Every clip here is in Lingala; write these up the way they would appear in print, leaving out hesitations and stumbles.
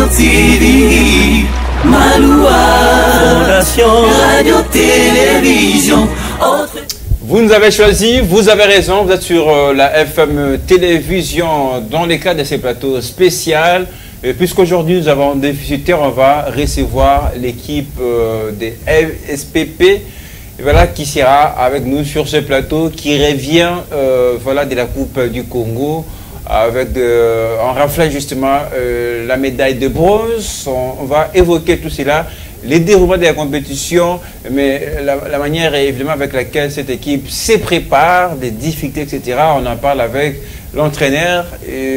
TV, Maloua, Fondation Radio-Télévision. Vous nous avez choisi, vous avez raison, vous êtes sur la FM Télévision dans le cadre de ces plateaux spéciaux. Puisqu'aujourd'hui nous avons des visiteurs, on va recevoir l'équipe des SPP. Voilà, qui sera avec nous sur ce plateau, qui revient voilà, de la Coupe du Congo, avec en reflet justement la médaille de bronze. On va évoquer tout cela, les déroulements de la compétition, mais la manière évidemment avec laquelle cette équipe se prépare, des difficultés, etc. On en parle avec l'entraîneur,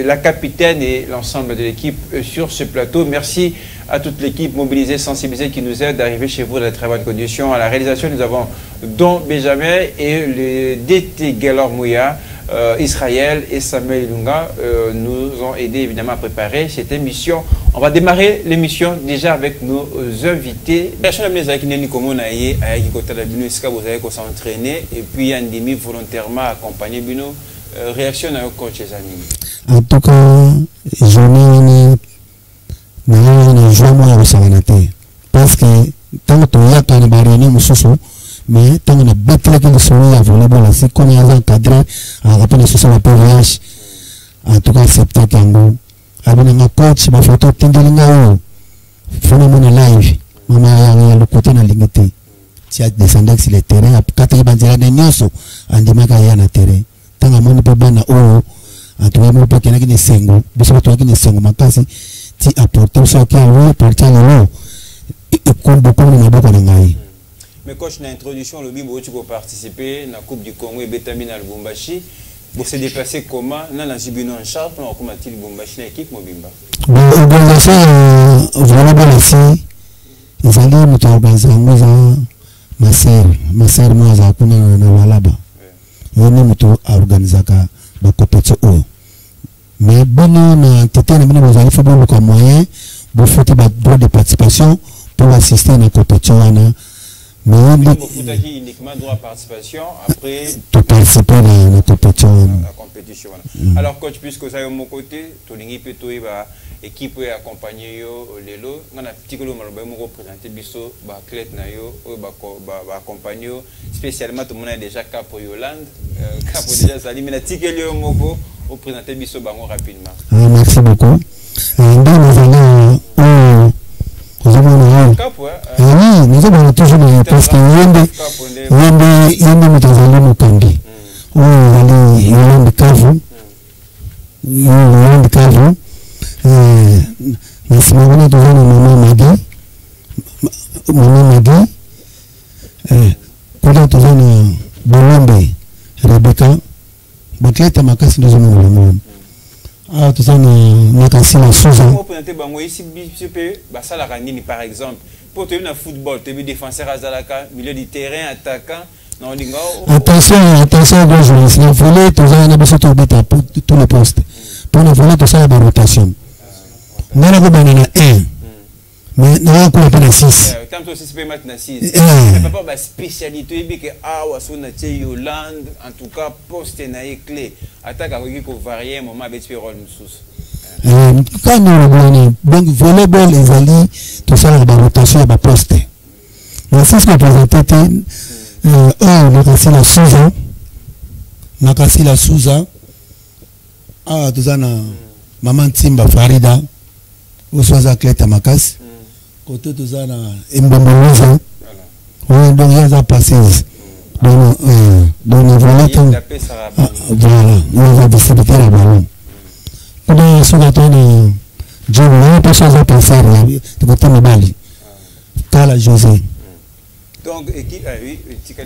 la capitaine et l'ensemble de l'équipe sur ce plateau. Merci à toute l'équipe mobilisée, sensibilisée qui nous aide d'arriver chez vous dans de très bonnes conditions. À la réalisation, nous avons Don Benjamin et le DT Galor Mouya, Israël et Samuel Ilunga nous ont aidé évidemment à préparer cette émission. On va démarrer l'émission déjà avec nos invités. Vous avez s'entraîner et puis un demi volontairement accompagné Bino. Réaction à coach Zanini. En tout cas, je parce que tant que tu as quand mais tant que battu que le soleil a volé bon c'est comme il a encadré à rappel sur son voyage. En tout cas, c'est peut-être un avec un coach ma photo tindelinga phénomène live maman le côté na limité tu as descendu sur le terrain à 4 bandiera de nyoso andimaka ya na terrain tant que mon bana o en tout cas mon pas qu'il y sengo biso to qu'il sengo makasi ti apporter ça qui a porter le et comme beaucoup na boko na ngai. Mais coach na introduction le bimbo tu peux participer na Coupe du Congo et Betamina al Lubumbashi. Vous se déplacer comment na Zibino en charge pour comment il Lubumbashi na équipe Mobimba. L'organisation vraiment bien ici. Ils allaient nous organiser ma sœur moi za kuna na walaba. Yoni mutu organizaka ba compétition. Mais bon na tete na bino bazali football comme moyen pour faire des droits de participation pour assister à la compétition. Mais uniquement droit de participation après tout participer à la compétition. Alors coach, puisque vous avez mon côté, tout l'équipe équipe accompagner lelo, on a petit peu le représenter biso ba clé na yo ba accompagner spécialement tout le monde a déjà cap pour Yolande cap déjà ça mais la ticket le moko au présenter biso bango rapidement. Merci beaucoup. Nous allons oui, nous avons toujours parce que Yende Mutazali Mukambi. Oui, Yolande Kavu. Yolande Kavu. Nous sommes toujours Maman Magui. Maman Magui. Nous sommes toujours Bolombe. Rebecca. Bakleta Makasi nous sommes le monde. Ah, tout ça, nous avons la Souza. Par exemple, pour te venir au football, tu es défenseur à Zalaka, milieu du terrain, attaquant. Attention, gros joueurs. Si vous voulez, tout ça, on a besoin de tous les postes. Pour nous voler, tout ça, il y a une rotation. Nous avons un 1. Mais nous avons un 6. Tant que c'est maintenant 6. C'est pas une spécialité. Yolande, en tout cas, poste est clé. Attaque à varier un moment avec ce rôle. Quand nous avons donc volleyball, les alliés, tout ça, il y a une rotation, il y a un poste. Mais c'est ce qu'on présentait. On a cassé la Souza. On a cassé la Souza. Ah, tout ça, Maman Timba Farida. Ou soit à Clé Tamakas. Côté tout ça, Mbamouza. Oui, donc il y a des passages. Donc, nous voilà, nous avons distribué la ballon. Nous avons souhaité Dieu, nous pas chose à penser de côté de Bali. Kala José. Donc, oui,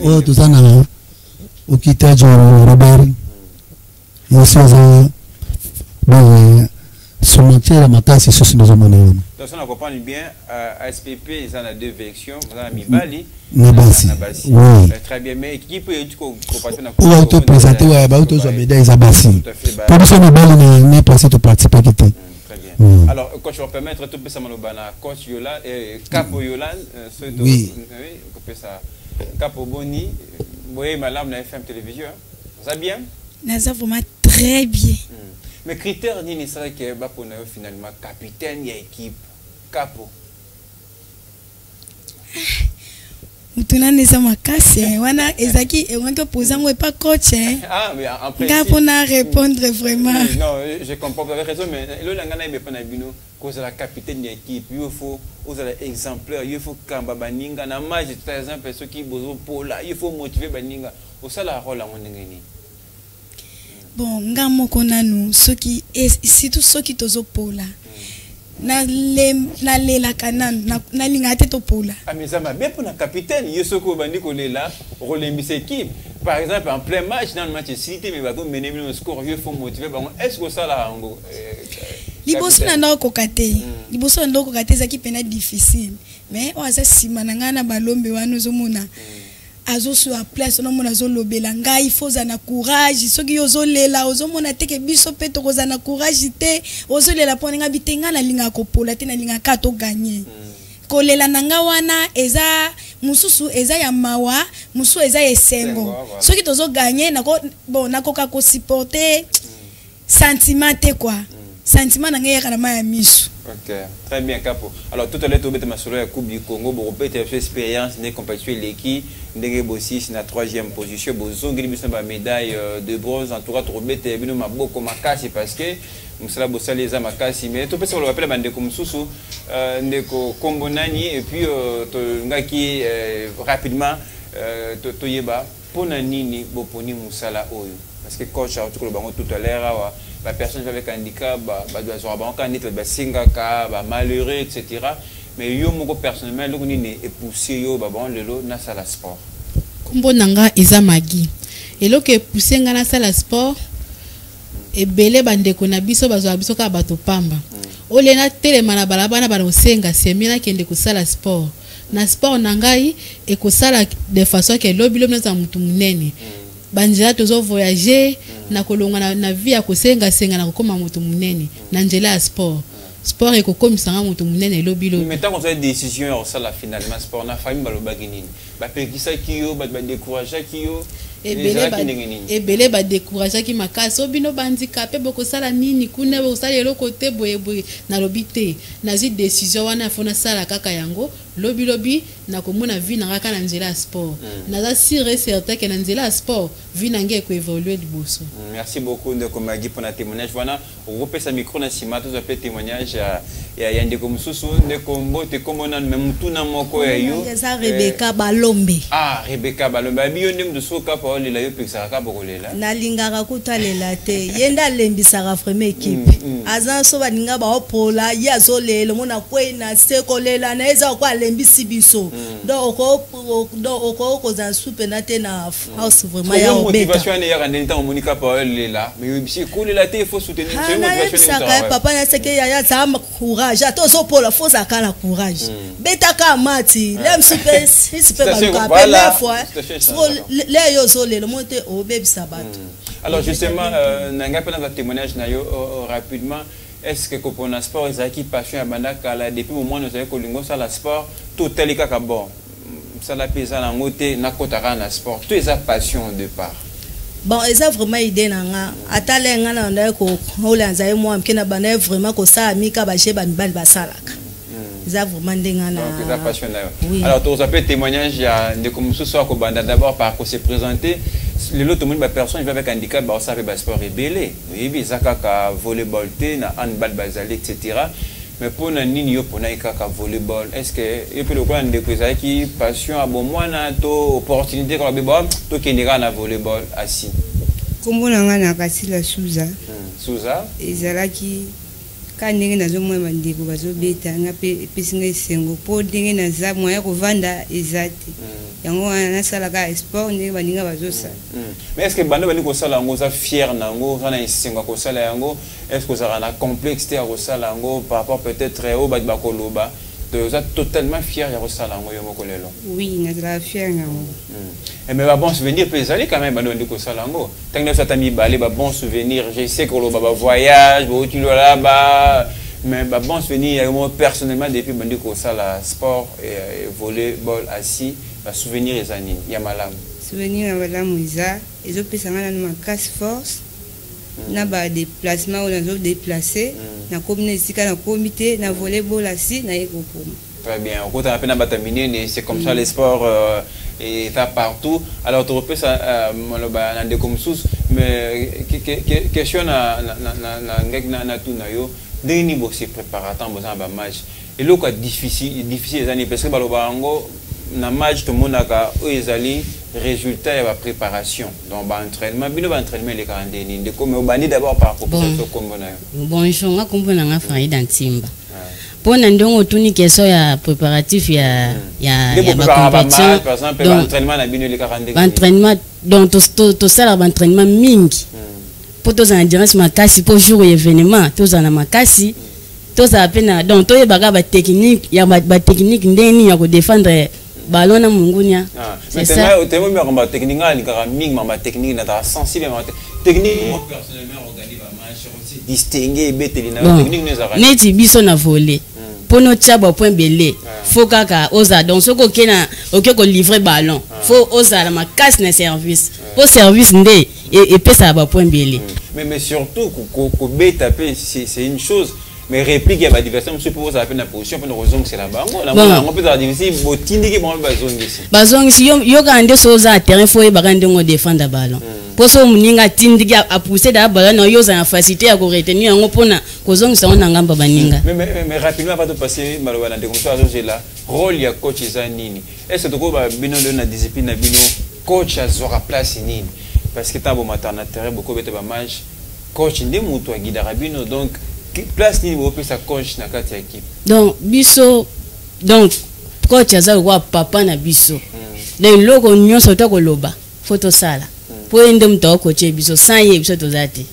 oh, tout ça, au quittage Robert. Il y a son métier, la macasse, c'est ce que nous avons. Donc, on comprend bien, à SPP, ils ont 2 versions. Vous avez mis Bali. Nabasi. Oui. Très bien, mais qui peut être compatible avec le auto présenté, oui, auto médaille Zabasi. Pour ça, Bali n'est pas tout participer. Très bien. Alors, coach, on va permettre tout ça, coach Yolande, Capo Yolande, oui. Capo Boni, vous voyez, madame, la FM télévision. Ça va bien? Ça va vraiment très bien. Mais critère ni serait que finalement capitaine de l'équipe Capo. Mutuna neza makasi wana ezaki ewanto posant ou pas coach Ah mais en principe Capo na répondre vraiment. Non, je comprends, vous avez raison, mais le langana est pas nabino cause la capitaine de l'équipe, il faut aux exemplaires, il faut kamba baninga na match par exemple ceux qui bozo pola, il faut motiver baninga. Au ça la rôle à mon ngeni. Bon, nga moko nanu soki surtout soki tozo pola. Na lela kanan na lingate to pola. Ah mais ça m'a bien pour la capitaine, yesoko bandi ko lela, relembi équipe. Par exemple en plein match dans le match cité mais va ko mener le score, il faut motiver bon est-ce que ça la ngo liboso na ndako kokate. Liboso na ndako kokate zaki pena difficile. Mais o aza sima na ngana balombe wana ozomona. Azo sur la place on mona zo lobela ngai foza na courage soki yozo lela ozo mona teke biso pe tokoza na courage te ozo lela pona nga bitenga na linga kopola te na linga ka to gagner kolela nanga wana eza mususu eza ya mawa musu eza esengo soki tozo gagner nako bon nakoka ko supporter sentiment te quoi sentiment na ngai kana ma ya misu. Ok, très bien, Capo. Alors, tout à l'heure, tu as ma solo la Coupe du Congo, vous avez fait expérience, vous avez compétition l'équipe, vous avez aussi la 3e position, vous avez une médaille de bronze, en tout cas, vous avez vu ma beaucoup ma casse parce que vous avez bossé les ma casse, mais tout ça, on l'appelle bande comme Soussou, Ndeko Kombonani, et puis, qui rapidement, Toyeba, Ponanini, Boponi Moussala Oyo. Parce que coach a tout à l'heure, la personne avec un handicap, malheureux, etc. Mais yo moko personnellement, le kuni est poussé yo babon lelo na sala sport. Kombo nanga eza magi. Et lo ke poussé nga na sala sport e belé bandeko na biso bazwa biso ka bato pamba. Ole na telema na balabana bana osenga semina kende ko sala sport. Na sport nangai e ko sala de façon que lobilo na mutu munene. Banjela tozo voyager na kolonga na vie ya kosenga senga na kokoma mutu munene na njela ya sport sport eko komisa nga mutu munene lobilo mais tant qu'on a une décision au sala finalement sport na famille balobaki nini ba pekisa kiyo ba décourager kiyo ebele ba décourager ki makasi obino bandicapé boko sala nini kuna bo sala eloko te boye na lobité na zi décision wana fona sala kaka yango lobi na komona vie na kaka na nzela sport na za sûr et certain que na nzela sport vie na nge ko évoluer liboso. Merci beaucoup de Komagi pour la témoignage. Voilà, on repère sa micro na sima tout appel témoignage ya ndeko mususu ndeko mbote komona même tout na moko ya yo Rebecca Balombe. Ah, Rebecca Balombe biyo ndem de soka pa olela yo pekisa ka bokolela na lingaka kutalela te yenda lembisaka vraiment équipe azan so baninga ba opola ya zolela mona kwena sekolela na eza kwa lembisi biso donc oko za soupe na te na house vraiment ya obeta motivation ne ya kande ntango monika pa olela mais bisi kolela te il faut soutenir c'est motivation ça papa na seke ya za courage atozo pola faut za kana courage betaka mati lem soupe soupe ba ka la fois le yo zolela monte obebisa bato. Alors justement nanga pena za témoignage na yo rapidement. Est-ce que pour le sport, ils ont qui passion à Bandakala depuis au moins nous avons collingo ça la sport tout tel que bon ça la paysan en côté na kotara na sport tout est passion de part. Bon ils ont vraiment idée nanga atalenga na ndako holanza et moi mkina bana vraiment ko ça amika ba je ban bal basalaka. Ils ont vraiment ndenga na donc ils ont passion oui. Alors tu as témoignage ya de comme ce soir ko banda d'abord par ko se présenter les autres monde personne vivant avec handicap ba ça fait sport rebelle oui bizaka ka volleyball te na handball bazali etc. mais pour na nini yo pona ka volleyball est-ce que et puis le quoi ndeko qui passion à bon moi na to opportunité ko ba to kendeka na volleyball assis kombo nanga na kasila Souza ezalaki ka ndenge nazomwa bandeko bazobeta nga pe pesinga esengo po ndenge naza moya kovanda ezate yango wana salaka sport ndenge baninga bazosa. Mais est-ce que bando bani ko sala ngo za fier nango za na esengo ko sala yango est-ce que ça na complexité à ko sala ngo par rapport peut-être au ba koloba de ça totalement fier ya ko sala ngo yo moko lelo. Oui nazala fier nango. Et mais ba bon souvenir peut aller quand même bando bani ko sala ngo tant que ça t'a mis balé ba bon souvenir je sais que le baba voyage bo tu là-bas mais bah bon souvenir moi personnellement depuis bandi ko sala sport et volleyball assis ba souvenir les années ya malamu souvenir ya malamu iza ezo pesanga na ma casse force na ba déplacement ou nazo déplacer na komi na esika na komi te na volleyball asi na ye kokoma. Très bien. Au côté de la c'est comme ça, les sports et ça partout. Alors, tu repères ça, mais question na tout na yo, des niveaux c'est préparateur dans un match. Et là, quoi difficile les années parce que balobango na match tout le monde a eu résultat et la préparation. Donc, entraînement, bien entraînement les quarantaines. De comme au bani d'abord par rapport à ce combo na. Bon, je suis un combo na failli dans Timba. Pour nous tuni question ya préparatif ya compétition par exemple l'entraînement na bino les 42 entraînement donc to sala entraînement mingi pour tous en endurance makasi pour jour événement tous en makasi tous à peine donc to yeba ba technique ya ba technique ndeni ya ko défendre ballon na mungunya c'est ça au terme ba technique ni ka mingi ma technique na ta sensible technique moi personnellement organiser ba match aussi distinguer beteli na technique nous a neti biso na voler pour nos tchaba point belé faut kaka oza donc ce que na OK ko livrer ballon faut oza la casse na service pour service ndé et peut ça ba point belé mais surtout ko beta c'est une chose mais réplique ya ba diversion monsieur pour ça na position pour raison c'est là bas on peut dire ici botindiki bon bazong ici yo ka ndé soza terrain faut ba ka ndongo défendre ballon pour ça muninga tindiki a pousser da ballon yo za facilité à ko retenir ngo pona ko zong sa on ngamba baninga mais rapidement avant de passer malwana de comme ça là rôle ya coach zanini est-ce que ko ba bino na discipline na bino coach azora place nini parce que tabo matana terrain beaucoup bete ba match coach ndé muto guida rabino donc place ni bo sa coach na kati ya équipe donc biso donc coach aza kwa papa na biso le logo nyonso to ko loba photo sala pour ndem to coach biso sans ye biso to zati.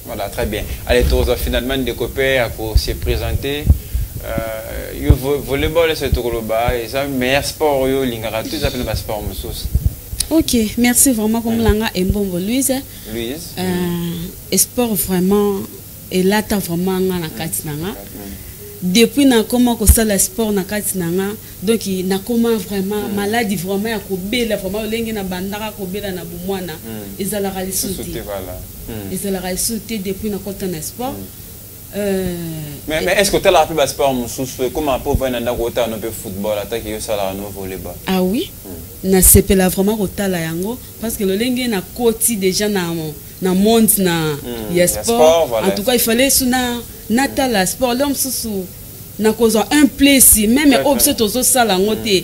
Voilà, très bien. Allez, tous finalement des copains pour se présenter. Volleyball c'est tout le bas et ça meilleur sport yo lingara tout ça fait le sport musus. OK, merci vraiment comme langa et bon Louise. Sport vraiment et là t'as vraiment na katinanga. Depuis na comment que ça le sport na katinanga donc na comment vraiment maladie vraiment ya ko bela vraiment lengi na bandaka ko bela na bumwana ezala résultat voilà ezala résultat depuis na côté na sport mais est-ce que tu as la plus sport mususu comment pour venir na kota no pe football attaque yo sala no volleyball ah oui na sepela vraiment kotala yango parce que le lengi na koti déjà na monde na ya sport en tout cas il fallait suna natala sport l'homme sous na cause un plaisir même objet aux sala ngote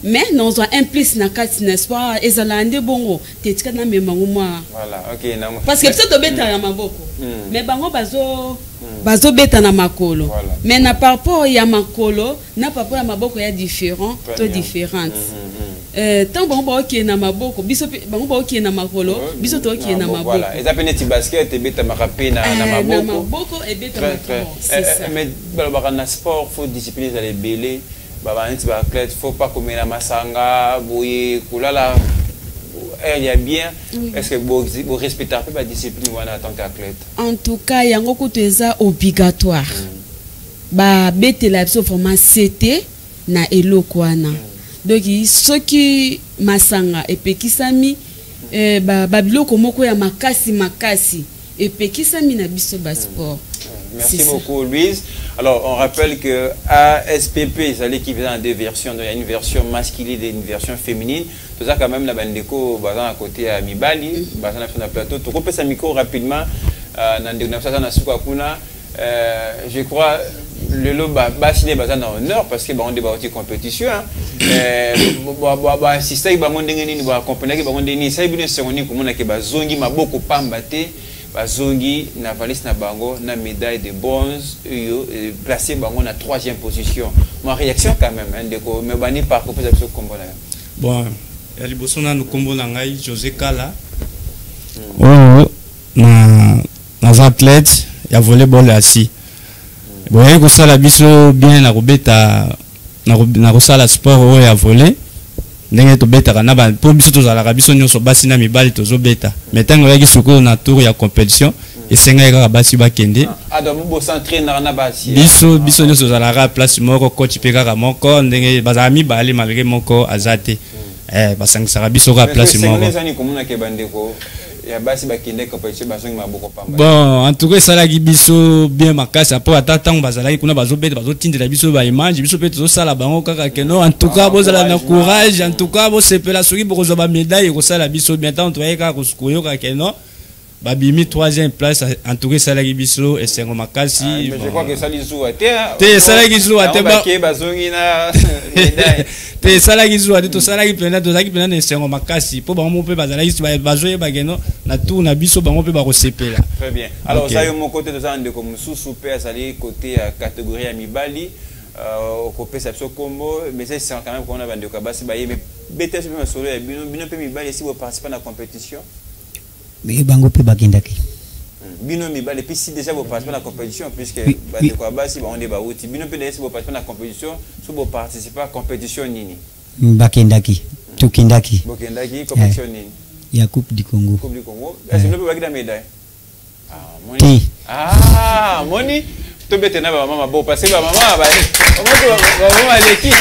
mais nous avons un plus na kati na sport ezalande bongo tetika na memango moi voilà OK na parce que peut-être beta na maboko mais bango bazo beta na makolo mais na par rapport ya makolo na par rapport ya maboko ya différent to différente tant bango ba OK na maboko biso bango ba OK na makolo biso to OK na maboko voilà et appelé ti basket et beta makape na maboko et beta makolo c'est ça mais ba na sport faut discipliner les belé baba nti ba athlète faut pas commettre la masanga boye kulala il y a bien est-ce que vous respectez un peu la discipline en tant qu'athlète en tout cas yango ko teza obligatoire ba betela biso vraiment c'était na elokwana donc ceux qui masanga epekisami ba biloko moko ya makasi epekisami na biso ba sport. Merci beaucoup Louise. Alors on rappelle que ASPP c'est l'équivalent en deux versions. Il y a une version masculine et une version féminine. Tout ça quand même la bandeko bazan à côté à Mibali, bazan sur le plateau. Tu coupes sa micro rapidement je crois le lot basiné bazan en honneur parce que on débat aussi compétition si ça ba mondenge ni ba compagnie ba mondenge ça bien songoni comme on a que bazongi maboko pambate bazongi na valise na bango na médaille de bronze placé bango na 3e position. Ma réaction quand même ndeko me bani par ko peut être combo là bon ya liboso na no combo na ngai José Kala na athlète ya volleyball assis bon ko sala biso bien na kobeta na ko sala sport o ya volley ndenge to beta kana ba po biso to zala biso nyonso basi na mibali to zo beta metango ya kisuko na tour ya compétition esenga ka basi bakende ado bo s'entraîner na basi biso nyonso zala ka place moko coach pe ka moko ndenge bazala mibali malgré moko azate basangisa biso ka place moko ya basi bakinde compétition bazongi maboko pamba. Bon, en tout cas ça la biso bien makasi après attendre bazala kuna bazobeta bazotindela biso ba image biso pe to sala bango kaka keno en tout cas bozala na courage en tout cas bo sepela soki bozo ba médaille ko sala biso bien tant to yeka ko skoyo kaka keno babimi 3e place en tout cas ça la biso et c'est makasi. Mais je crois que ça li zou te ça la gizu ate ba bazongi na médaille. Te ça la gizu ate to sala ki plena to zaki plena c'est makasi po bango pe bazala biso bazoye ba keno na tout na biso bango pe ba ko sepela. Très bien. Alors ça yo mon côté de ça ndeko mususu pe azali côté catégorie ya mibali au côté sapso combo mais c'est quand même qu'on a bande ko basi ba mais BTS pe masolo ya bino pe mibali si vous participez à la compétition. Mais bango pe bakendaki. Bino mibali puis si déjà vous participez à la compétition puisque bande ko basi ba on est ba outi bino pe si vous participez à la compétition si vous participez à la compétition nini. Bakendaki. Tukindaki. Bakendaki compétition nini. Ya Coupe du Congo. Coupe du Congo. Est-ce que vous avez la médaille? Ah, moni. Ah, moni. Tu bête na ba maman bo passer ba maman ba. Maman l'équipe.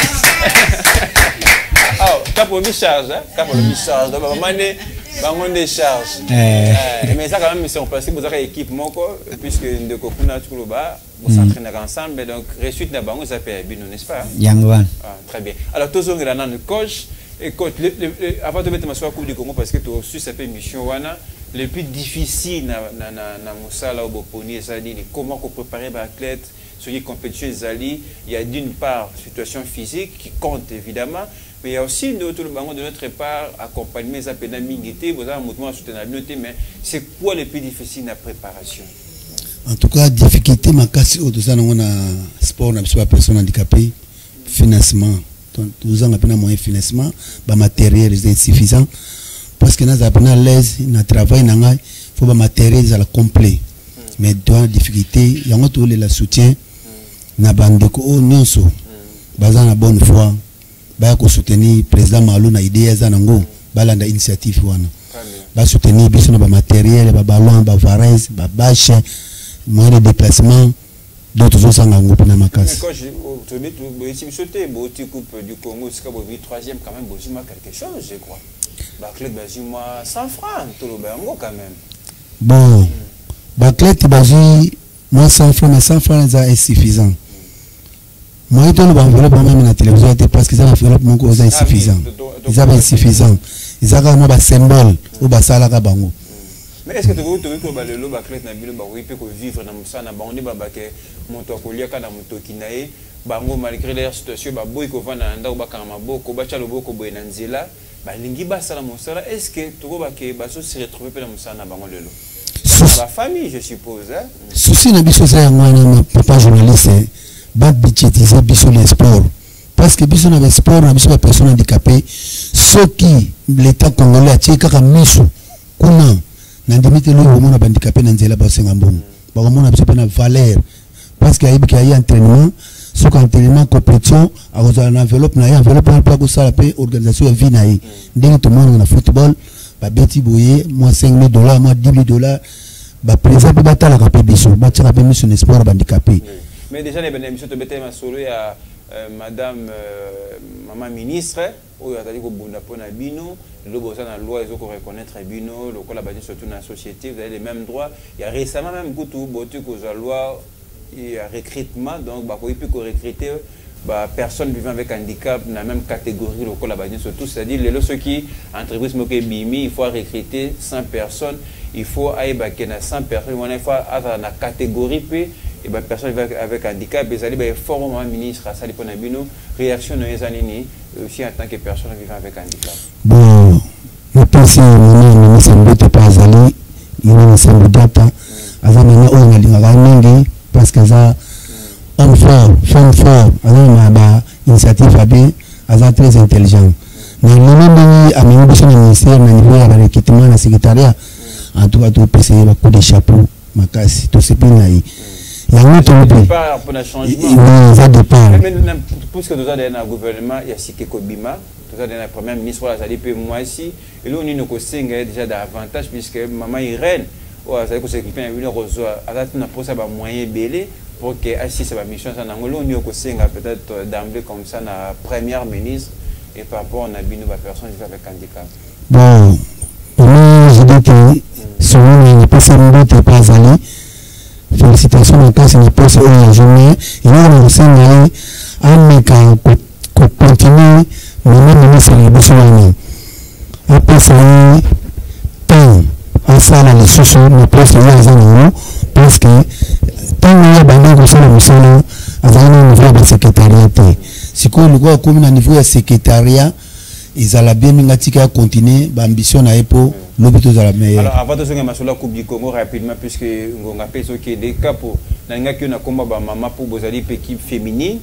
Ah, capo mi charge, hein? Capo mi charge. Donc maman né bangon de charge. Mais ça quand même c'est en principe vous avez équipe moko puisque ndeko kuna tuloba vous s'entraînez ensemble donc réussite na bango ça fait bino n'est-ce pas? Yangwan. Ah, très bien. Alors tous on est là dans le coach. Écoute, avant de mettre ma soirée Coupe du Congo, parce que tu as reçu cette émission, le plus difficile dans Moussala au Boponi, comment préparer les athlètes sur les compétitions, il y a d'une part situation physique qui compte évidemment, mais il y a aussi de notre part accompagnement des appels d'amitié, vous avez un mouvement de soutenabilité, mais c'est quoi le plus difficile dans la préparation? En tout cas, difficulté, ma casse au deux ans, on a sport, on a besoin de personnes handicapées, financement. Nous avons un moyen de financement, le matériel est insuffisant. Parce que nous avons un l'aise, nous travaillons, il faut le matériel complet. Mais dans la difficulté, il y a un soutien. Nous avons une bonne foi. Nous avons soutenu le président Malou, nous avons idée, nous avons initiative. Nous avons soutenu le matériel, le ballon, le varèse, le bâche, le moyen de déplacement. D'autres choses sont en groupe dans ma casse. Quand je sauté, Coupe du Congo, c'est 3e quand même, j'ai quelque chose, je crois. Baclet, j'ai 100 francs, tout le bango quand même. Bon, Baclet, moi 100 francs, mais 100 francs, c'est insuffisant. Moi, je vais enveloppe même dans la télévision parce que ça enveloppe mon cause insuffisant. Ils sont insuffisants. Ils ont un symbole ou un salaire bango. Mais est-ce que tu veux que le baclet na bilo ba peut vivre dans musana ba on est ba ke moto akolia kana moto kinae bango malgré leur situation ba boy ko vana nda ba kama boko ba chalo boko boy na nzela ba lingi ba sala musala est-ce que tu veux que ba so se retrouver pe na musana bango lelo la famille je suppose hein souci na biso ça ngwana papa journaliste ba budgetiser biso le sport parce que biso na le sport na biso ba personne handicapée ceux qui l'état congolais a tika ka misu kuna na ndimite lo mona bandicapé na nzela ba senga mbongo ba mona biso pe na valeur parce que ayibi qu'il y a entraînement ce entraînement compétition a une enveloppe na enveloppe pas ko sala pe organisation vie na yi ndenge to mona na football ba beti boye moi $5,000 moi $10,000 ba président pe batala ka pe biso ba tira pe mission sport bandicapé mais déjà les bénéficiaires to bete ma solo ya madame maman ministre oyo azali kobunda mpona bino lobo oza na loi ezo koreconnaître bino lokola bani surtout na société vous avez les mêmes droits il y a récemment même kutu boti kozwa loi ya recrutement donc bakoki mpe korecruter personnes vivant avec handicap dans la même catégorie lokola bani surtout c'est-à-dire lelo soki entreprise moko ebimi il faut recruter 100 personnes il faut ayebake na 100 personnes wana il faut aza na catégorie mpe et ben personne avec handicap les allez ben former ministre à ça pour nabino réaction de les années aussi en tant que personne vivant avec handicap. Bon, je pense que mon ministre ne pas aller il ne semble data azamena on a linga mingi parce que ça homme fort azama ba initiative abi aza très intelligent mais le même ami biso na ministère na niveau ya recrutement na secrétariat en tout cas tout essayer ba coup de chapeau makasi to sepina il y a un départ pour le changement. Ça dépend. Puisque nous avons un gouvernement, il y a Sike Kobima, nous avons un premier ministre, moi ici, et là, nous avons déjà davantage, puisque maman Irène, ça veut dire que c'est quelqu'un qui a un moyen belé pour que assiste à la mission. Nous avons peut-être d'emblée comme ça, la première ministre, et par rapport à une personne avec handicap. Bon, pour moi, je dis que solo ni pesa mbote pa zali félicitations na kasi ni pesa o journée et là on s'en aller ameka ko continuer mama ministre ya biswani après ça temps à ça la lisusu na pesa ya zani parce que tant ya banda ko sala musala azali au niveau de secrétariat siko liko comme na niveau ya secrétariat ils allaient bien mingatika continuer l'ambition na epo l'obito za la meilleure. Alors avant de se mettre sur la Coupe du Congo rapidement puisque on appelle ce qui est des cas pour nanga qui na combat ba maman pour bozali équipe féminine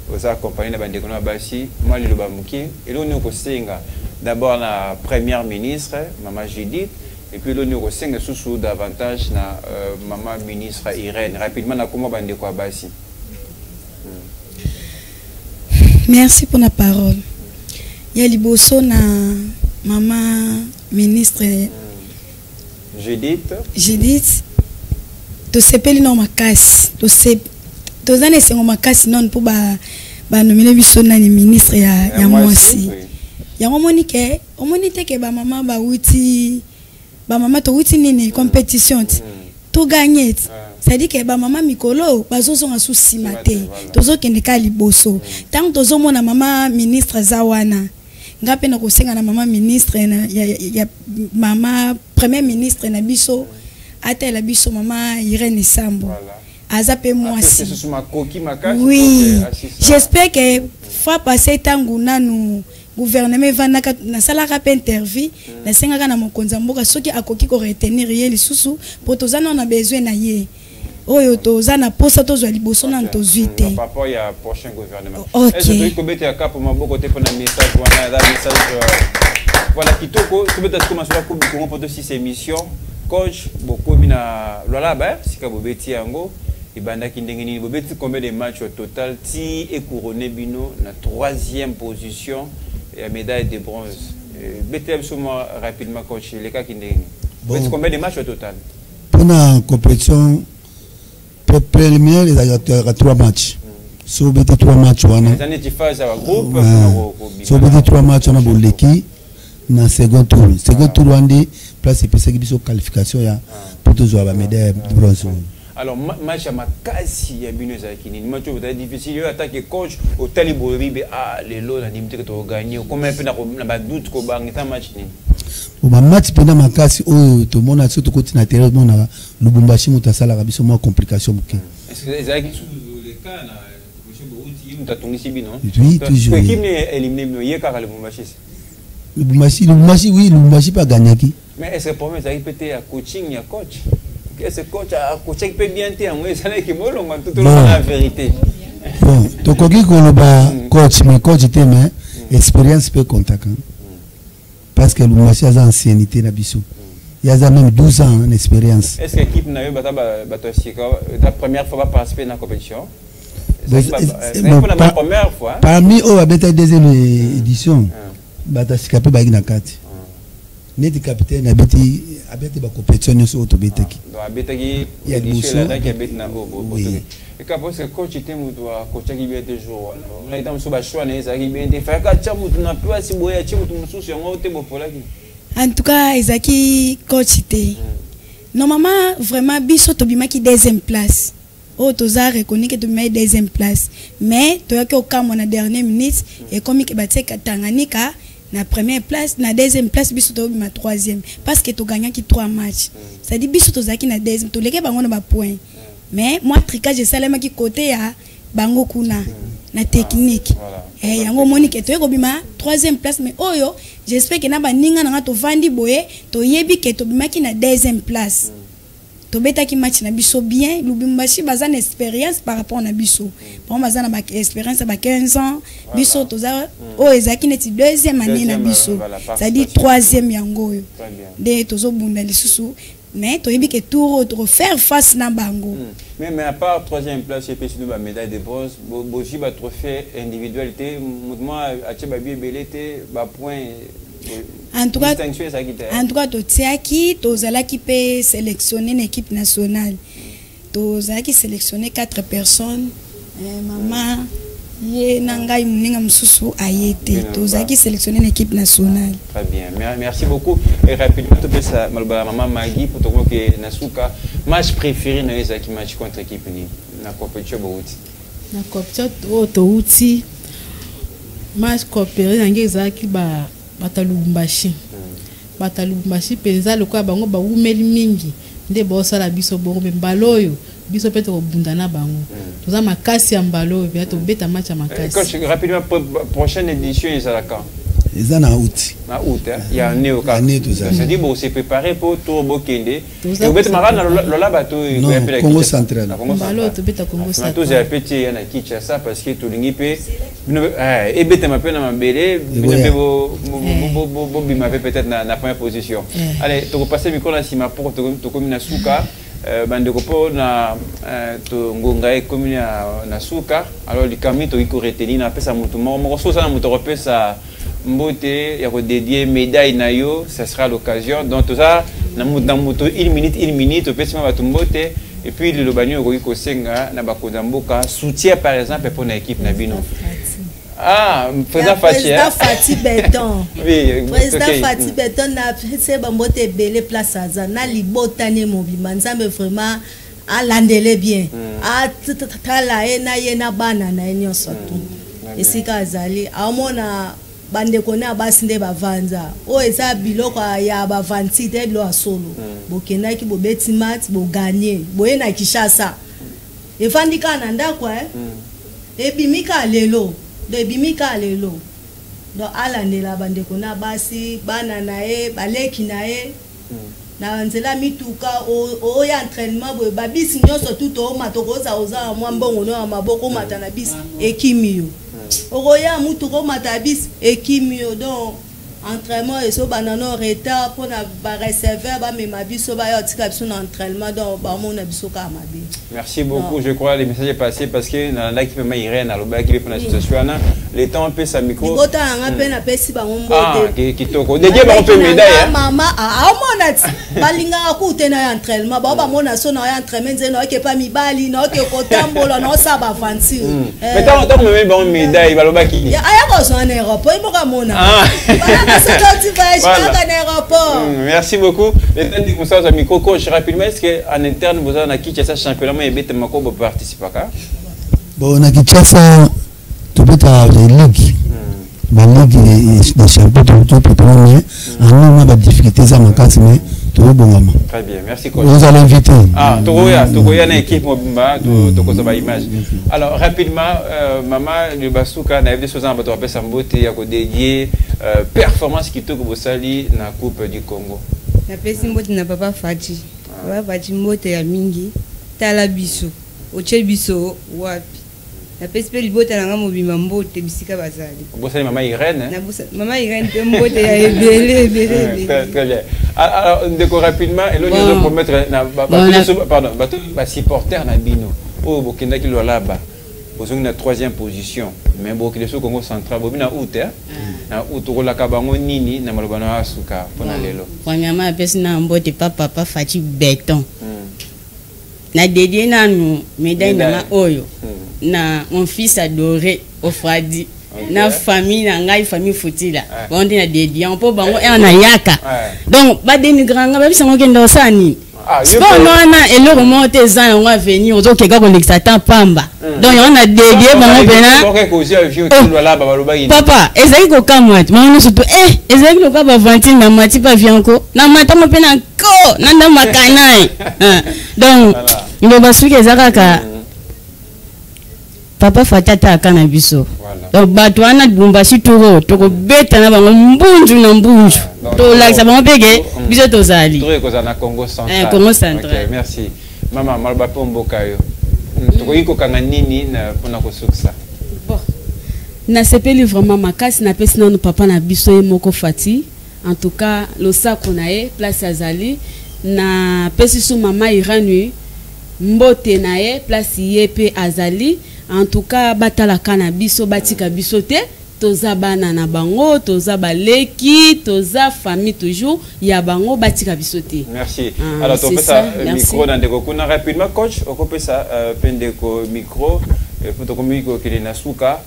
vous accompagner na bande kona basi moi le bamuki et là on ko senga d'abord la première ministre maman Judith et puis là on ko senga sous davantage na maman ministre Irène rapidement na combat bande ko basi. Merci pour la parole. Il y a liboso na maman ministre Judith to sepeli no makasi to zane sengo makasi non pour ba nominer biso na ni ministre ya mwasi ya omonike omonite ke ba mama ba mama to wuti nini compétition to gagner ça dit que ba mama mikolo bazozo nga souci maté tozo kende ka liboso tant tozo mona mama ministre zawana ngape na kosenga na mama ministre ya mama premier ministre na biso ata la biso mama Irène Sambo azape moi si oui j'espère que fois passé tangu nanu gouvernement vanaka na sala rap interview na senga na mokonza mboka soki akoki ko retenir ye lisusu pour tozana na besoin na ye oyo tozana posa tozwa liboso na tozuite par rapport ya prochain gouvernement est-ce que tu peux cap pour maboko te pona message voilà voilà kitoko tu peux commencer la Coupe du Congo pour aussi ces missions coach beaucoup bina lola ba sika bobeti yango ibanda kindengeni bobeti combien de matchs au total ti et couronné bino na 3e position et médaille de bronze BTM souvent rapidement coach les cas kindengeni bobeti combien de matchs au total pour la compétition préliminaire il y a 3 matchs so beti 3 matchs wana les années de phase à groupe so beti 3 matchs wana boleki na second tour wandi place epesaki biso qualification ya pour tozwa ba médaille de bronze. Alors match à makasi ya bino ezalaki nini match oyo difficile yo attaque coach au talibori be lelo na nimite to gagner comment pe na ba doute ko bangisa match nini ba match pe na makasi oyo to mona so to koti na terrain mona Lubumbashi mutasala biso mo complication muke est-ce que ezalaki les cas na monsieur Bouti mutatungisi bino oui toujours équipe ne éliminé bino yeka Lubumbashi oui Lubumbashi pas gagnaki mais est-ce que problème ezalaki pété à coaching ya coach est-ce que coach a coaché peut bien te en moi ça n'est que bolonga tout la vérité bon to koki ko loba coach mais coach était mais expérience peut contact parce que Lubumbashi a ancienneté na biso il y a même 12 ans d'expérience. Est-ce que l'équipe n'a eu la première fois participer à la compétition? C'est la première fois. Parmi eux, la deuxième édition, Batasika peut bailler na carte. Net capitaine abeti ba compétition sur autobetaki. Donc abetaki il y a des choses là qui habitent na au. Et quand parce que coach était mutoa coach qui bien toujours. Là il so ba choix na ça qui bien te faire ka chamu na place boya chamu mususu yango te bopola ki. En tout cas, Isaki coach était. Normalement, vraiment, biso tobimaki deuxième place. Oh, toza reconnu que tobimaki deuxième place. Mais tu as que au cas mon dernière minute et comme que batie Tanganyika na première place, na deuxième place biso tobima troisième parce que tu gagné qui 3 matchs. Ça dit biso tozaki na deuxième, to leke bango na ba point. Mais moi tricage salema ki côté ya bango kuna na technique. Et yango monique to ekobima troisième place mais oyo j'espère que na baninga na to vandi boye to yebi ke to bimaki na deuxième place. To betaki match na biso bien, Lubumbashi baza na expérience par rapport na biso. Pour baza na ba expérience ba 15 ans, biso toza o ezaki neti deuxième année na biso. Ça dit troisième yango yo. De tozo bunda lisusu. Mais tu as que tout faire face na bango. Mais à part troisième place, j'ai perçu la médaille de bronze. Boji ba trophée individualité. Moi, ache ba bien belete, ba point. En tout cas, tu sais qui, tu as qui peut sélectionner une équipe nationale. Tu as qui sélectionner 4 personnes. Maman, ye na ngai moninga mosusu aye te tozalaki sélectionné na équipe nationale. Très bien, merci beaucoup. Et rapidement, tu peux ça, maman Magui, pour te dire que Nasuka, match préféré dans les matchs contre équipe ni na compétition Bouti. Na compétition Bouti, match coopéré na ngezaki ba batalubumbashi. Batalubumbashi penza lokwa bango ba umeli mingi nde bosala biso bongo mbaloyo biso peut obundana bango. Toza makasi ya mbaloyo bia to beta match ya makasi. Coach, rapidement prochaine édition ezalaka. Ils en ont août. Na août, il y a un néo cas. C'est-à-dire bon, c'est préparé pour tout Bokende. Et vous êtes marrant lola bateau non Congo central. Mbaloyo to beta Congo central. Tous les petits y en a qui ça parce que tout l'ingi pe et beta ma peine na mbele bo bima peut-être na première position. Allez, tu repasser micro là si ma pour to comme na suka bandeko po na to ngonga e comme na suka alors les camions to iko retenir na pesa mutu mo so ça na mutu repesa mbote ya ko dédier médaille na yo, ça sera l'occasion donc tout ça na mutu 1 minute pesa ma mbote et puis le banyo ko iko senga na bakonza mboka soutien par exemple pour na équipe na bino. Ah, président Fati Béton. Oui, président Fati Béton na fait bambote belé place aza na libotane mobima nzambe vraiment a landele bien. A tala ena yena bana na nyonso tout. Esika azali amona bande kona basinde bavanza. O eza biloko ya bavanti te bilo asolo. Bokena ki bo beti match bo gagner. Boyena Kishasa. Efandika na ndako ebimika lelo. De bimika lelo do alandela bandeko na basi bana nae baleki nae na nzela mituka o ya entraînement bo babisi nyonso tout o matokoza oza mwa mbongo no maboko mata na bisi ekimio o ya mutuko mata bisi ekimio donc entraînement et so banano retard pour na ba réserver ba mema biso ba yo tika biso na entraînement donc ba mona biso ka mabe. Merci beaucoup. Je crois les messages est passé parce que dans l'équipe Irène à l'obé qui est pour la situation là les temps peu sa micro. Bota nga pe na pesi ba ngombo te. Qui toko. Dédié ba on peut médaille. Maman mona ti balinga akute na entraînement ba mona so na entraînement nzeno ke pa mibali na ke kotambola na sa ba fancy. Mais tant même ba médaille ba loba ki. Ya aya ko so en Europe mo ka mona. Merci beaucoup. Les temps de conseils à micro coach rapidement est-ce que en interne vous avez qui ça championnat mais bête mako pour participer ka. Bon na Kinshasa tu peux ta ligue. La ligue des champions tout préparer en a des difficultés à makasi mais tout bon. Très bien, merci coach. Vous allez inviter. Ah, Togoya une équipe mobimba to ko ba image. Alors rapidement maman le Basuka na des choses en bato apesa mbote ya ko dédier performance qui toko bosali na coupe du Congo. Na pesi mbote na papa Fati. Papa Fati mbote ya mingi tala biso. Oche biso wapi. Na pesi pe libota na ngamo bima mbote bisika bazali. Bosali maman Irène. Na maman Irène pe mbote ya ebele. Très bien. Alors ndeko rapidement et l'autre nous promettre na pardon, ba supporter na bino. Oh bokenda ki lolaba. Vous êtes en 3e position, mais bon, qui est au Congo central, vous êtes en août, na août, vous êtes en nini, na malobano asuka, pour na lelo. Premièrement, personne n'a embauché papa Fati Béton. Na dédié na nous médaille na oyo, na mon fils adoré au Fradi, na famille na ngai famille Futila. On dit na dédié, on peut bango et on a yaka. Donc, ba dénigrant, ba bisa ngokendo sani. Sport non et le remonte ça on va venir aux autres gars l'exatant pamba donc on a dédié papa ezali ko kamwat mais surtout ezali ko ba vantine na mati pa vianko na mata mo pena ko na nda makanai donc ndo basuki ezaka ka papa fatata kana biso donc bato wana Lubumbashi turo toko beta na bango mbunju na mbunju to la ça bango pege biso tozali turo ko na Congo central. Congo central. OK, merci maman malba pomboka yo toko iko kanga nini na pona ko suksa bon na sepeli vraiment makasi na pesi na papa na biso e moko Fati en tout cas lo sako na e place azali na pesi su mama Iranu mbote na e place yepe azali. En tout cas, batala cannabis, batika bisote, toza bana na bango, toza baleki, toza famille toujours, ya bango batika bisote. Merci. Alors, tu peux ça micro dans des rapidement, coach, on peut ça pendeko micro pour te communiquer qu'il est Nasuka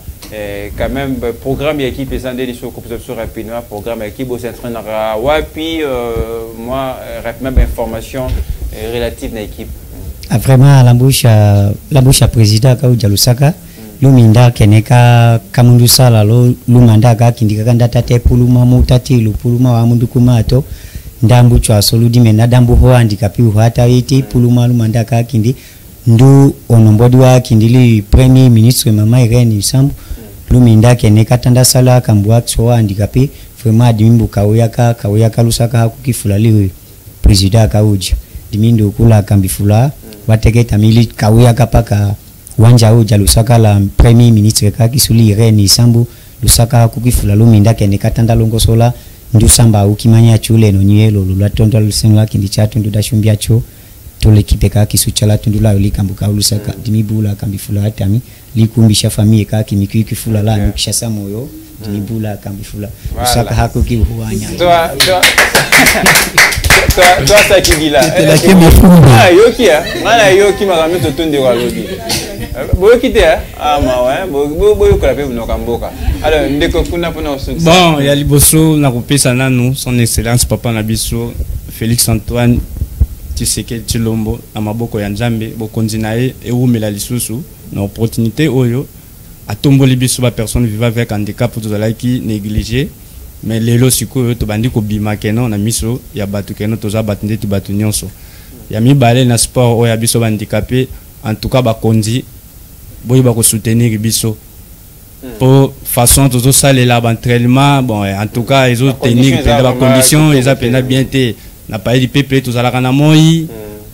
quand même programme équipe et Zandé sur composition rapidement programme équipe au centre na wapi moi même information relative à l'équipe. Vraiment la bouche à président Kaouja Lusaka luminda keneka kamundu sala lo lumanda ka kindika kanda tate puluma mutati lu puluma wa mundu kumato ndambu chwa soludi mena dambu ho andika pi hata iti puluma lumanda ka kindi ndu onombodi wa kindili premier ministre mama Irene Sambu luminda keneka tanda sala kambwa chwa andika pi vraiment dimbu kawuyaka Lusaka hakukifulaliwe president Kaouja dimindu kula kambifula wateketa mili kawuyaka paka wanja uja Lusaka la premier ministre kakisuli Irene Sambu Lusaka kukifula luminda kene katanda longo sola ndu samba ukimanya chule no nyelo lula tondo lusenla kindi chatu ndu dashumbia cho tole kipeka kisuchala tundu la likambuka Lusaka dimibula kambifula atami likumbisha famille kaki mikifula la nikisha moyo dimibula kambifula Lusaka hako kihuanya toi ça qui dit là ah yokia mana yoki magami to tunde wa lobi boyo kite ah ma ouais boyo ko la pe no kamboka alors ndeko kuna pona osuku bon ya liboso na kopesa nanu son excellence papa na biso Félix Antoine Tshisekedi Tshilombo amaboko ya Nzambe bokonzi nae ewumela lisusu na opportunité oyo atomboli biso ba personne vivant avec handicap to zalaki négligé mais lelo sikoyo to bandi ko bima keno na miso ya batu keno to za batinde to batu nyonso ya mibale na sport oya biso handicapé en tout cas ba konzi boyi ba ko soutenir biso pour façon to salela ba entraînement bon en tout cas ils ont tenir ba conditions ils appellent bien té na pas di peuple to zalaka na moi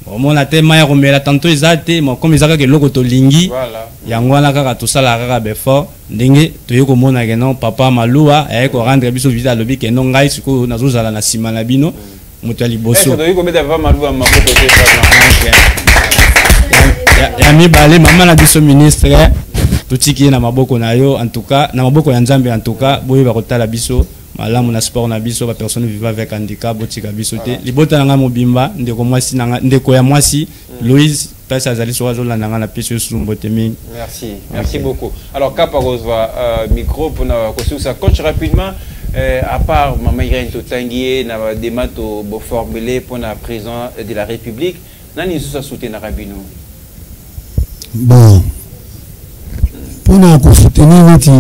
on a tellement ya romela tantôt ezate mais comme ezaka ke loko to lingi yango na kaka to sala kaka be fort ndenge to yeko mona ke non papa malua e ko rendre biso visa lobi ke non ngai siko nazo zala na sima na bino moto liboso to yeko beta papa malua maboko ya mi balé mama na biso ministre to tiki na maboko na yo en tout cas na maboko ya Nzambe en tout cas boye ba kotala biso malamu na sport na biso ba personne vivant avec handicap botika biso te libota nanga mobimba ndeko mwasi nanga ndeko ya mwasi Louise pesa azali so azola nanga na piso sumbote mingi. Merci beaucoup. Alors Kapa Rosva micro pour na kosusa coach rapidement à part mama Irene Totangié na demato bo formulé pour la président de la République nani zo soutenir Rabino. Bon pour na ko soutenir niti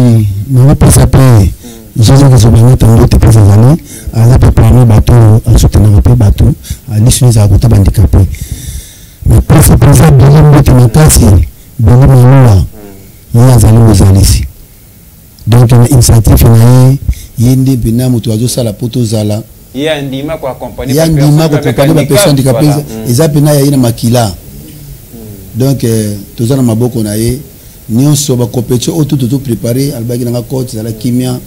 na pas après Jésus qui se met en route pour ces années, à la préparer bateau, en soutenant un peu bateau, à l'issue des agriculteurs handicapés. Mais pour ce président, de l'homme de ma casse, de l'homme il y a des années ici. Donc, l'initiative, il y a une débina, il y a la poto zala. Il y a un dima pour accompagner les personnes handicapées. Ils ont une makila. Donc, tout ça, ma beaucoup, on a eu. Nous sommes compétition, tout préparé, albagi nanga coach, la kimia.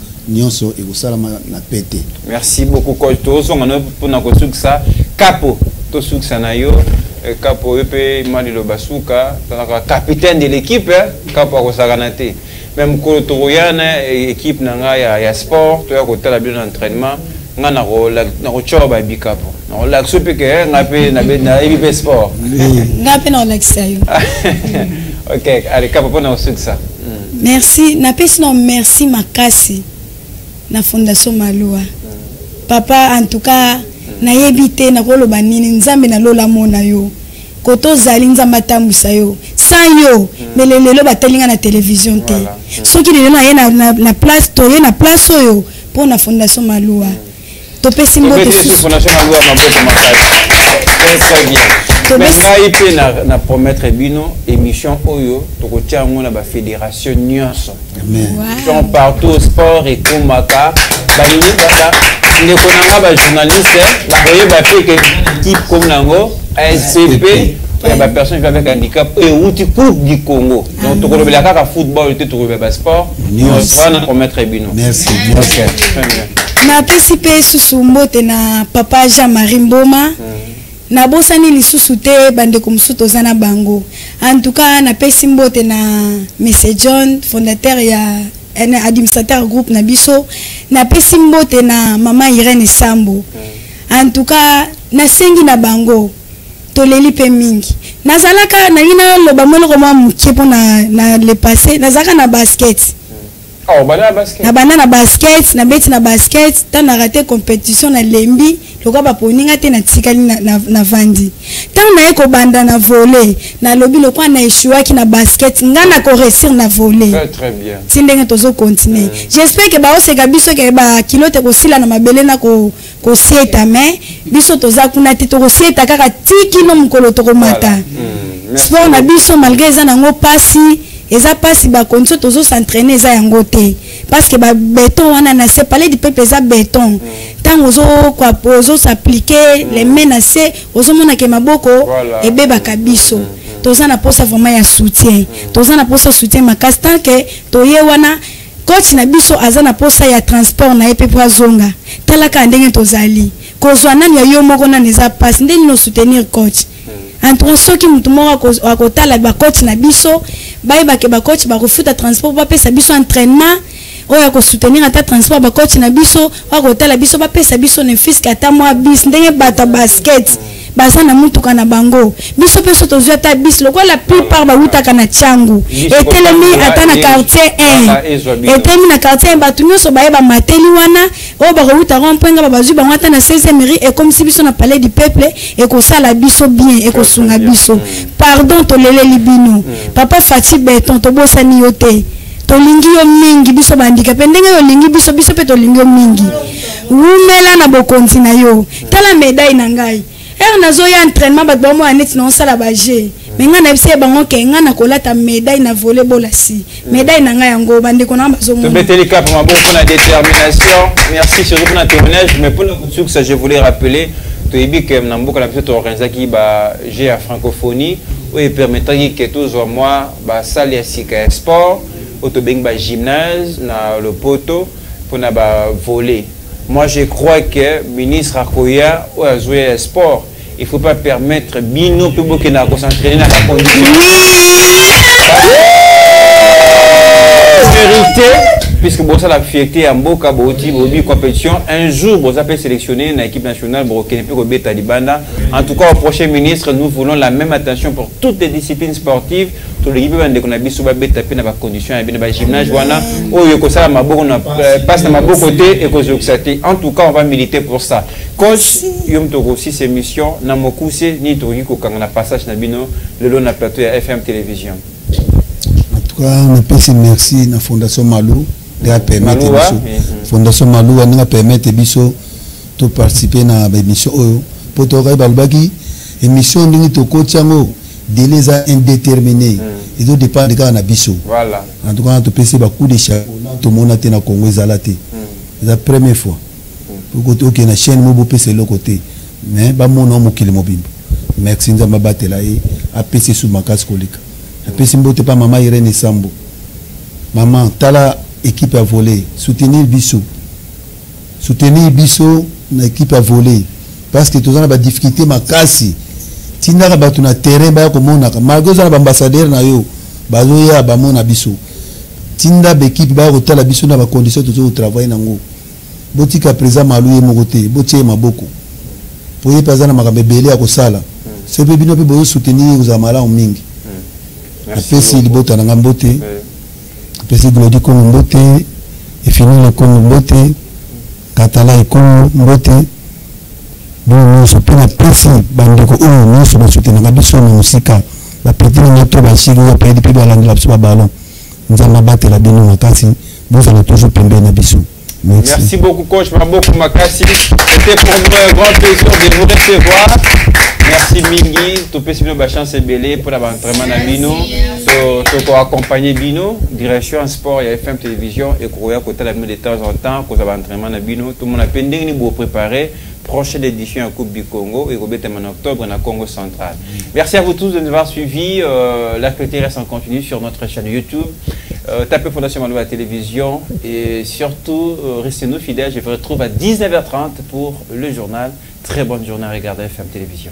Merci beaucoup coach. Tous on a pour na ça capo to succès na yo capo epe Manilo Basuka capitaine de l'équipe capo ko saganate même ko to yana équipe nanga ya sport to ya ko tala bien entraînement nga na ko choba bi capo na la sope ke ngape na ebi sport ngape na l'exayo. OK allez capo pour na succès. Merci na pesi merci makasi na fondation Malua papa en tout cas na yebite na koloba nini Nzambe na lola mona yo koto zali Nzamba tambusa yo sans yo mais lelo batalinga na télévision te soki lelo na ye na place to ye na place oyo pour na fondation Malua to pesi mbote fondation Malua maboko makasi très bien mais ngai pe na promettre bino émission oyo to ko tia ngona ba fédération nyonso sont partout sport et komaka balingi bata ndeko nanga ba journaliste ba boye ba pe que type comme nango ASCP ba personne avec handicap et outil coupe du Congo donc to ko lobela kaka football te to ko ba sport nous va promettre bino merci très bien na pesi pe susu mbote na papa Jean-Marie Mboma na bosani lisusu te bande komsuto zana bango en tout cas na pesi mbote na Monsieur John fondateur ya un administrateur groupe na biso na pesi mbote na mama Irene Sambu en tout cas na sengi na bango toleli pe mingi nazalaka nangina loba molo ko mwa mkepo na le passé nazalaka na basket. Oh, bana basket. Na bana na basket, na beti na basket, ta na raté compétition na lembi, loka ba poninga te na tikali na vandi. Ta na eko banda na volley, na lobi lokwa na eshuaki na basket, ngana ko réussir na volley. Très bien. Tindenge tozo continuer. J'espère que ba oseka biso ke ba kilote ko sila na mabele na ko sieta mais biso toza kuna te to ko sieta kaka tiki no mukolo to ko mata. Sport na biso malgré za nango pasi eza pasi ba condition tozo s'entraîner eza yango te parce que ba béton wana na se parler du peuple eza béton tant ozo quoi ozo s'appliquer les mains na se ozo mona ke maboko et beba kabiso toza na posa vraiment ya soutien toza na posa soutien makasi tant que toye wana coach na biso aza na posa ya transport na epe po azonga talaka ndenge tozali kozwa nani ya yo moko na neza pasi ndeni no soutenir coach entre ceux qui moko akotala ba coach na biso ba ke ba coach ba refuta transport ba pesa biso entraînement oya ko soutenir ata transport ba coach na biso akotala biso ba pesa biso ne fisc ata mwa bis ndenge bata basket baza na mutuka na bango biso peso tozwa ta bis loko la plupart ba utaka na changu etelemi ata na quartier 1 etelemi na quartier 1 batu nyonso ba yeba mateli wana o ba uta rompenga ba bazu ba ngata na 16e mairie et comme si biso na palais du peuple et ko sala biso bien et ko sunga biso pardon to lele libino papa Fati Beton to bosani yote to lingi yo mingi biso bandika pendenge yo lingi biso pe to lingi yo mingi umela na bokonzi na yo tala médaille na ngai nazo ya entraînement ba bomo anet non sala ba G mais nga na bise bango ke nga na kolata médaille na volleyball asi médaille na nga yango bande ko na bazo mo to beteli cap ma bon pour la détermination merci surtout pour la témoignage mais pour le succès je voulais rappeler to ebi que na mboka la peut organiser ki ba G à francophonie ou permettant que tous au mois ba salle ya sika sport auto beng ba gymnase na le poto pour na ba volley. Moi, je crois que le ministre Akoya ou a joué sport. Il ne faut pas permettre Bino Pubo qui n'a pas s'entraîner dans la condition. Vérité, puisque bon ça la fierté en Boka Boti Bobi compétition un jour vous avez sélectionné une équipe nationale Burkina Talibanda. En tout cas au prochain ministre nous voulons la même attention pour toutes les disciplines sportives. Tout l'équipe de Konabi Souba Beta dans la condition et bien gymnase voilà où yoko ça ma beaucoup on passe dans ma beaucoup côté et cause en tout cas on va militer pour ça. Coach yom to aussi ces missions na mokuse ni to yiko quand on a passage na bino le long na plateau ya FM télévision. On peut merci la Fondation Malou de permettre Fondation Malou a permettre biso de participer à l'émission pour toi balbaki émission ni to coachango délais indéterminés et donc dépend de cas na biso voilà en tout cas to pèse ba coup de chat to mona te na Congo ezalate la première fois pour que na chaîne mo pèse le côté mais ba mona mo kili mobimba merci nzamba batela et a pèse sous makas kolika. Pesi mbote pa maman Irene Sambo. Maman, tala équipe à voler, soutenir biso na équipe à voler parce que tous on a des difficultés makasi. Tinda ba tuna terrain ba ko mona malgré ça ba ambassadeur na yo bazo ya ba mona biso. Tinda ba équipe ba ko tala biso na ba conditions toujours au travail nango. Botika présent maluye mokote, botie maboko. Poye pazana makambe belé ya ko sala. Ce pe bino pe bo soutenir aux amala en mingi. Apesi libota na ngambote apesi glodi ko mbote et fini le ko mbote katala ko mbote bon so pe na pesi bandeko o no so ba soutenir na biso na musika ba petite na to ba shiri ya pe depuis ba landela biso ba ballon nzamba batela bino makasi vous allez toujours pembe na biso. Merci beaucoup coach Maboko Makasi. C'était pour nous un grand plaisir de vous recevoir. Merci Mingi, tu peux suivre la chance belé pour l'entraînement à Bino, tu accompagner Bino, direction sport et FM télévision et courir à côté de temps en temps pour l'entraînement à Bino. Tout le monde a pending pour préparer prochaine édition en Coupe du Congo et en octobre en Congo central. Merci à vous tous de nous avoir suivis. L'actualité reste en continu sur notre chaîne YouTube. Tapez Fondation Malou à la télévision et surtout restez-nous fidèles. Je vous retrouve à 19h30 pour le journal. Très bonne journée à regarder FM télévision.